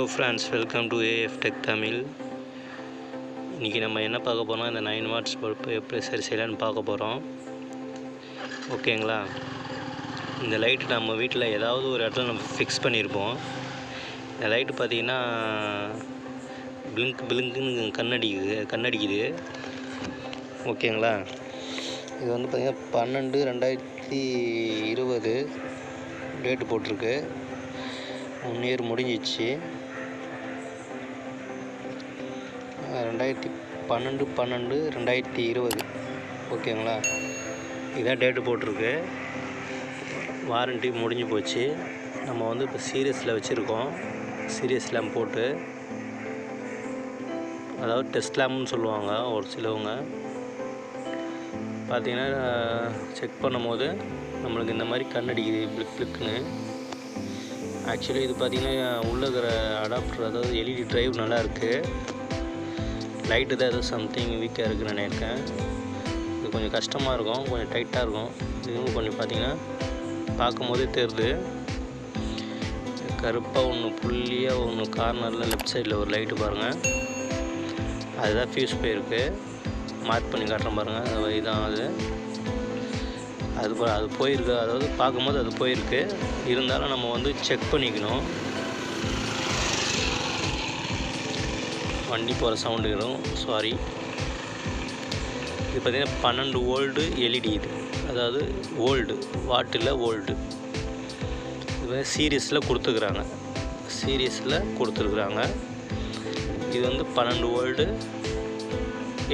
Hello friends, welcome to AF tech Tamil. இன்றைக்கி நம்ம என்ன பார்க்க போகிறோம், இந்த 9 வாட்ஸ் பல்பு எப்படி சரி செய்யலான்னு பார்க்க போகிறோம். ஓகேங்களா? இந்த லைட்டு நம்ம வீட்டில் ஏதாவது ஒரு இடத்துல நம்ம ஃபிக்ஸ் பண்ணியிருப்போம். இந்த லைட்டு பார்த்திங்கன்னா பிளிங்க்குன்னு கண்ணடிக்குது. ஓகேங்களா? இது வந்து பார்த்திங்கன்னா 12/2020 டேட்டு போட்டிருக்கு. 1 இயர் முடிஞ்சிச்சு. 12/12/2020. ஓகேங்களா? இதான் டேட்டு போட்டிருக்கு. வாரண்ட்டி முடிஞ்சு போச்சு. நம்ம வந்து இப்போ சீரியஸில் வச்சுருக்கோம். சீரியஸ் லேம்ப் போட்டு, அதாவது டெஸ்ட் லேம்ப்னு சொல்லுவாங்க ஒரு சிலவங்க. பார்த்திங்கன்னா செக் பண்ணும்போது நம்மளுக்கு இந்த மாதிரி கண்ணடிக்குது பிளிக்குன்னு. ஆக்சுவலி இது பார்த்திங்கன்னா உள்ளே இருக்கிற அடாப்டர், அதாவது எல்இடி ட்ரைவ் நல்லா இருக்குது. லைட்டு தான் ஏதோ சம்திங் வீக்காக இருக்குதுன்னு நினைக்கிறேன். இது கொஞ்சம் கஷ்டமாக இருக்கும், கொஞ்சம் டைட்டாக இருக்கும். இதுவும் கொஞ்சம் பார்த்திங்கன்னா பார்க்கும்போதே தெரியுது. கருப்பாக ஒன்று புள்ளியாக ஒன்று கார்னரில் லெஃப்ட் சைடில் ஒரு லைட்டு பாருங்கள், அதுதான் ஃபியூஸ் போயிருக்கு. மார்க் பண்ணி காட்டுறேன் பாருங்கள். இதுதான் அது போயிருக்கு. அதாவது பார்க்கும்போது அது போயிருக்கு. இருந்தாலும் நம்ம வந்து செக் பண்ணிக்கணும். வண்டி போகிற சவுண்டு வரும், சாரி. இது பார்த்திங்கன்னா 12 வோல்டு எல்இடி. இது அதாவது வோல்டு, வாட்டில் வோல்டு. இது சீரியஸில் கொடுத்துருக்குறாங்க. இது வந்து 12 வோல்டு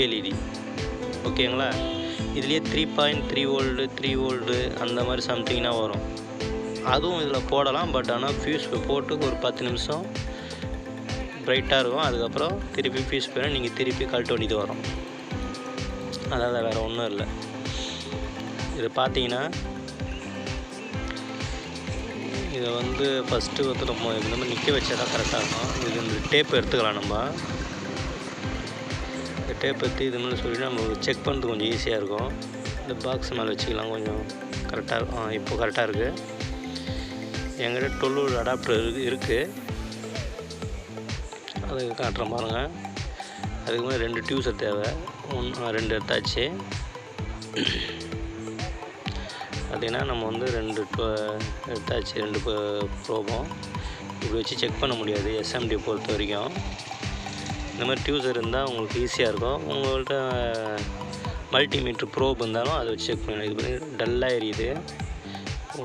எல்இடி. ஓகேங்களா? இதுலேயே 3.3 வோல்டு 3 வோல்டு அந்த மாதிரி சம்திங்னா வரும். அதுவும் இதில் போடலாம். பட் ஆனால் ஃபியூஸ் போட்டு ஒரு 10 நிமிஷம் ப்ரைட்டாக இருக்கும். அதுக்கப்புறம் திருப்பி ஃபியூஸ் போயிடும், நீங்கள் திருப்பி கழட்ட வேண்டியது வரும். அதாவது வேறு ஒன்றும் இல்லை. இது பார்த்தீங்கன்னா இதை வந்து ஃபஸ்ட்டு வந்து நம்ம இந்த மாதிரி நிற்க வச்சா தான் கரெக்டாக இருக்கும். இது இந்த டேப் எடுத்துக்கலாம். நம்ம இந்த டேப் எடுத்து இது மாதிரி சொல்லிவிட்டு நம்ம செக் பண்ணுறது கொஞ்சம் ஈஸியாக இருக்கும். இந்த பாக்ஸ் மேலே வச்சுக்கலாம், கொஞ்சம் கரெக்டாக இருக்கும். இப்போ கரெக்டாக இருக்குது. என்கிட்ட 12 அடாப்டர் இருக்குது. அது காட்டுற பாருங்க. அதுக்கு மேலே 2 டியூஸர் தேவை. 2 எடுத்தாச்சு. பார்த்திங்கன்னா நம்ம வந்து 2 எடுத்தாச்சு. 2 ப்ரோபம் இப்படி வச்சு செக் பண்ண முடியாது எஸ்எம்டி பொறுத்த வரைக்கும். இந்த மாதிரி டியூஸர் இருந்தால் உங்களுக்கு ஈஸியாக இருக்கும். உங்கள்கிட்ட மல்டிமீட்ரு ப்ரோப் இருந்தாலும் அதை வச்சு செக் பண்ணலாம். இது பண்ணி டல்லாக எரியுது.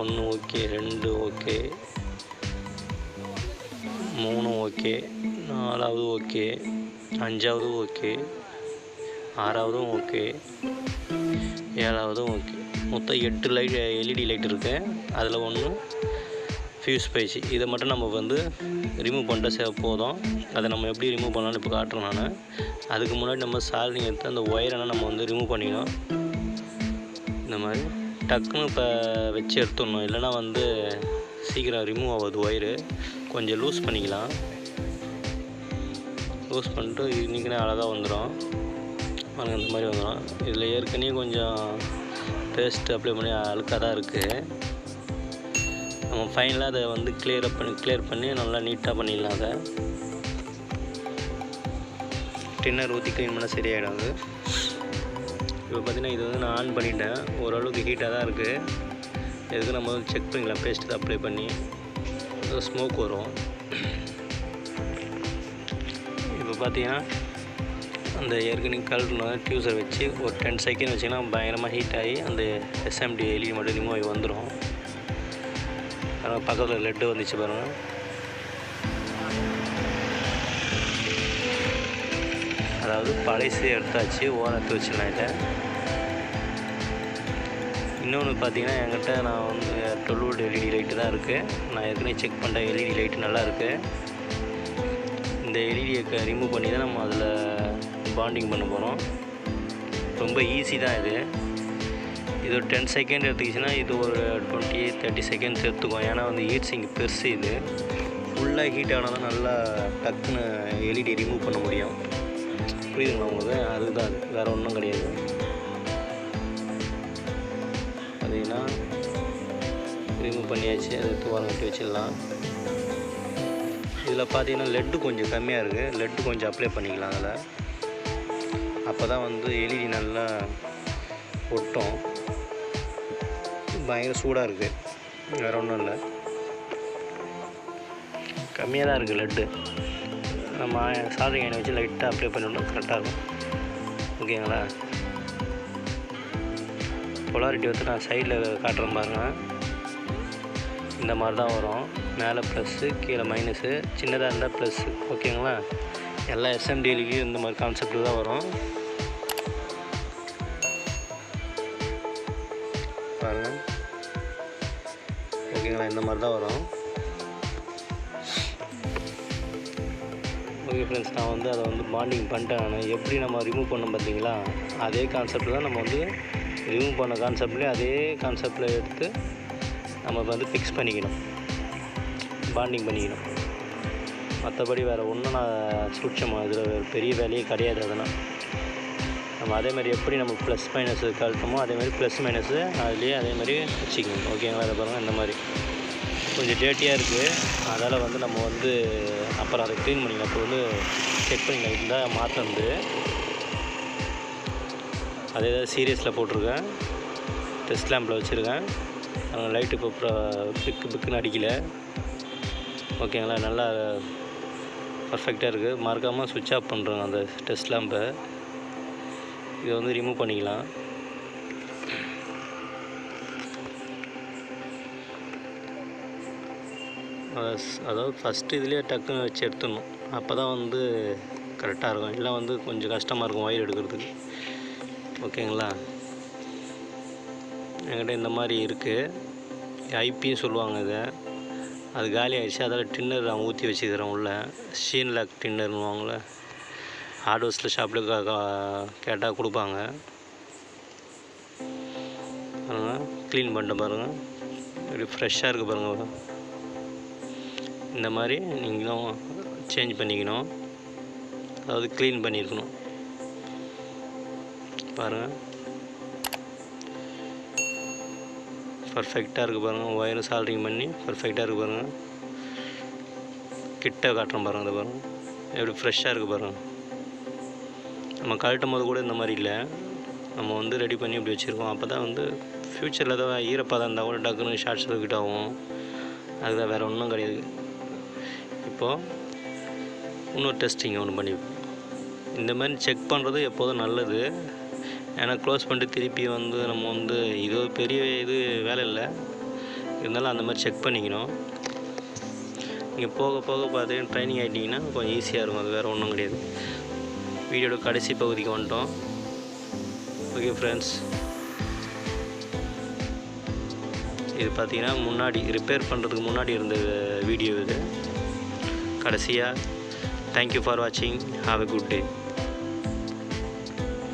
1 ஓகே, 2 ஓகே, 3 ஓகே, 4வது ஓகே, 5வது ஓகே, 6வதும் ஓகே, 7வதும் ஓகே. மொத்தம் 8 லைட் எல்இடி லைட் இருக்குது. அதில் 1 ஃபியூஸ் போயிடுச்சு. இதை மட்டும் நம்ம வந்து ரிமூவ் பண்ணிட்டா போதும். அதை நம்ம எப்படி ரிமூவ் பண்ணலான்னு இப்போ காட்டுறேன் நான். அதுக்கு முன்னாடி நம்ம சால்விங் எடுத்து அந்த ஒயரெல்லாம் நம்ம வந்து ரிமூவ் பண்ணிக்கணும். இந்த மாதிரி டக்குன்னு இப்போ வச்சு எடுத்துடணும், இல்லைனா வந்து சீக்கிரம் ரிமூவ் ஆகுது ஒயரு. கொஞ்சம் லூஸ் பண்ணிக்கலாம். லூஸ் பண்ணிட்டு இன்றைக்கினே அழகாக வந்துடும். அந்த மாதிரி வந்துடும். இதில் ஏற்கனவே கொஞ்சம் பேஸ்ட் அப்ளை பண்ணி அழுக்காக தான் இருக்குது. நம்ம ஃபைனலாக அதை வந்து கிளியர் பண்ணி நல்லா நீட்டாக பண்ணிடலாம். அதை டின்னர் ஊற்றி க்ளீன் பண்ணால் சரியாயிடும். அது இப்போ பார்த்திங்கன்னா இது வந்து நான் ஆன் பண்ணிட்டேன். ஓரளவுக்கு ஹீட்டாக தான் இருக்குது. இதுக்கு நம்ம வந்து செக் பண்ணிக்கலாம். பேஸ்ட்டு அப்ளை பண்ணி ஸ்மோக் வரும். இப்போ பார்த்திங்கன்னா அந்த ஏற்கனவே கலரில் டியூஸர் வச்சு ஒரு 10 செகண்ட் வச்சிங்கன்னா பயங்கரமாக ஹீட் ஆகி அந்த எஸ்எம்டி எல்இடி மட்டும் ரிமூவ் ஆகி வந்துடும். பக்கத்தில் லெட்டு வந்துச்சு பாருங்கள். அதாவது பழைசு எடுத்தாச்சு, ஓரத்து வச்சிடலாம். இதை இன்னொன்று பார்த்தீங்கன்னா என்கிட்ட நான் வந்து 12 வோல்ட் எல்இடி லைட்டு தான் இருக்குது. நான் ஏற்கனவே செக் பண்ணுற எல்இடி லைட்டு நல்லா இருக்குது. இந்த எல்இடியை ரிமூவ் பண்ணி தான் நம்ம அதில் பாண்டிங் பண்ண போகிறோம். ரொம்ப ஈஸி தான் இது. இது ஒரு 10 செகண்ட் எடுத்துக்கிச்சுன்னா இது ஒரு 20-30 செகண்ட்ஸ் எடுத்துக்கும். ஏன்னா வந்து ஹீட் சிங்க் பெருசு. இது ஃபுல்லாக ஹீட் ஆனால் தான் நல்லா டக்குன்னு எல்இடி ரிமூவ் பண்ண முடியும். புரியுதுங்களா உங்களுக்கு? அதுதான் அது, வேறு ஒன்றும் கிடையாது. பார்த்திங்கன்னா ரிமூவ் பண்ணியாச்சு. அதை தூரம் கட்டி வச்சிடலாம். இதில் பார்த்தீங்கன்னா லெட்டு கொஞ்சம் கம்மியாக இருக்குது, லெட்டு கொஞ்சம் அப்ளை பண்ணிக்கலாம் அதில். அப்போ தான் வந்து எல்இடி நல்லா ஒட்டும். பயங்கர சூடாக இருக்குது, வேறு ஒன்றும் இல்லை, கம்மியாக தான் இருக்குது லெட்டு. நம்ம சால்ட்ரிங் அயனை வச்சு லைட்டாக அப்ளை பண்ணிவிட்டோம், கரெக்டாக இருக்கும். ஓகேங்களா? பொலாரிட்டி வந்து நான் சைடில் காட்டுறேன் பாருங்கள். இந்த மாதிரி தான் வரும். மேலே ப்ளஸ்ஸு, கீழே மைனஸு, சின்னதாக இருந்தால் ப்ளஸ்ஸு. ஓகேங்களா? எல்லா எஸ்எம்டிலையும் இந்த மாதிரி கான்செப்டில் தான் வரும். பாருங்கள். ஓகேங்களா? இந்த மாதிரி தான் வரும். ஓகே ஃப்ரெண்ட்ஸ், நான் வந்து அதை வந்து பாண்டிங் பண்ணிட்டேன். நான் எப்படி நம்ம ரிமூவ் பண்ணோம் பார்த்தீங்களா, அதே கான்செப்டில் தான் நம்ம வந்து ரிமூவ் பண்ண கான்செப்ட்லேயே அதே கான்செப்டில் எடுத்து நம்ம வந்து ஃபிக்ஸ் பண்ணிக்கணும், பாண்டிங் பண்ணிக்கணும். மற்றபடி வேறு ஒன்றும் நான் சூட்சமாக இதில் பெரிய வேலையே கிடையாது. அதனால் நம்ம அதேமாதிரி எப்படி நம்ம ப்ளஸ் மைனஸு கழட்டமோ அதேமாதிரி ப்ளஸ் மைனஸு அதுலேயே அதேமாதிரி வச்சுக்கணும். ஓகேங்களா? அதை பாருங்கள், இந்த மாதிரி கொஞ்சம் டேட்டியாக இருக்குது, அதால் வந்து நம்ம வந்து அப்புறம் அதை க்ளீன் பண்ணிக்கலாம். அப்போ வந்து செக் பண்ணிக்கலாம். இருந்தால் மாற்றினது அதே தான் சீரியஸில் போட்டிருக்கேன், டெஸ்ட் லேம்பில் வச்சுருக்கேன். லைட்டு இப்போ பிக்குன்னு அடிக்கலை. ஓகேங்களா? நல்லா பர்ஃபெக்டாக இருக்குது. மறக்காமல் சுவிட்ச் ஆஃப் பண்ணுறோங்க அந்த டெஸ்ட் லேம்பை. இதை வந்து ரிமூவ் பண்ணிக்கலாம். அதாவது ஃபஸ்ட்டு இதுலேயே டக்குன்னு வச்சு எடுத்துடணும், அப்போ தான் வந்து கரெக்டாக இருக்கும். இல்லை வந்து கொஞ்சம் கஷ்டமாக இருக்கும் ஒயர் எடுக்கிறதுக்கு. ஓகேங்களா? என்கிட்ட இந்த மாதிரி இருக்குது, ஐபின்னு சொல்லுவாங்க இதை. அது காலி ஆகிடுச்சு, அதால் டின்னர் நான் ஊற்றி வச்சுக்கிறேன் உள்ள. ஷீன் லாக் டின்னர்னுவாங்களே, ஹார்ட்வேர்ஸில் ஷாப்பில் கேட்டால் கொடுப்பாங்க. பாருங்கள், க்ளீன் பண்ணிட்டு பாருங்கள், இப்படி ஃப்ரெஷ்ஷாக இருக்குது பாருங்கள். இந்த மாதிரி நீங்களும் சேஞ்ச் பண்ணிக்கணும், அதாவது க்ளீன் பண்ணியிருக்கணும். பாருங்கள், பர்ஃபெக்டாக இருக்குது பாருங்கள். ஒயரும் சால்ட்ரிங் பண்ணி பர்ஃபெக்டாக இருக்குது பாருங்கள். கிட்ட காட்டுறோம் பாருங்கள், அதை பாருங்கள் எப்படி ஃப்ரெஷ்ஷாக இருக்குது பாருங்கள். நம்ம கழட்டும் போது கூட இந்த மாதிரி இல்லை, நம்ம வந்து ரெடி பண்ணி இப்படி வச்சுருக்கோம். அப்போ தான் வந்து ஃப்யூச்சரில் ஏதாவது ஈரப்பதம் இருந்தால் கூட டக்குன்னு ஷார்ட் சர்க்யூட் ஆகும். அதுதான், வேறு ஒன்றும் கிடையாது. இப்போது இன்னொரு டெஸ்டிங் ஒன்று பண்ணிப்போம். இந்த மாதிரி செக் பண்ணுறது எப்போதும் நல்லது. ஏன்னா க்ளோஸ் பண்ணிட்டு திருப்பி வந்து நம்ம வந்து இது பெரிய இது வேலை இல்லை, இருந்தாலும் அந்த மாதிரி செக் பண்ணிக்கணும். நீங்கள் போக போக பார்த்தீங்கன்னா ட்ரைனிங் ஆகிட்டிங்கன்னா கொஞ்சம் ஈஸியாக இருக்கும். அது வேறு ஒன்றும் கிடையாது. வீடியோட கடைசி பகுதிக்கு வந்துட்டோம். ஓகே ஃப்ரெண்ட்ஸ், இது பார்த்தீங்கன்னா முன்னாடி ரிப்பேர் பண்ணுறதுக்கு முன்னாடி இருந்த வீடியோ இது. கடைசியாக தேங்க்யூ ஃபார் வாட்சிங். Have a good day.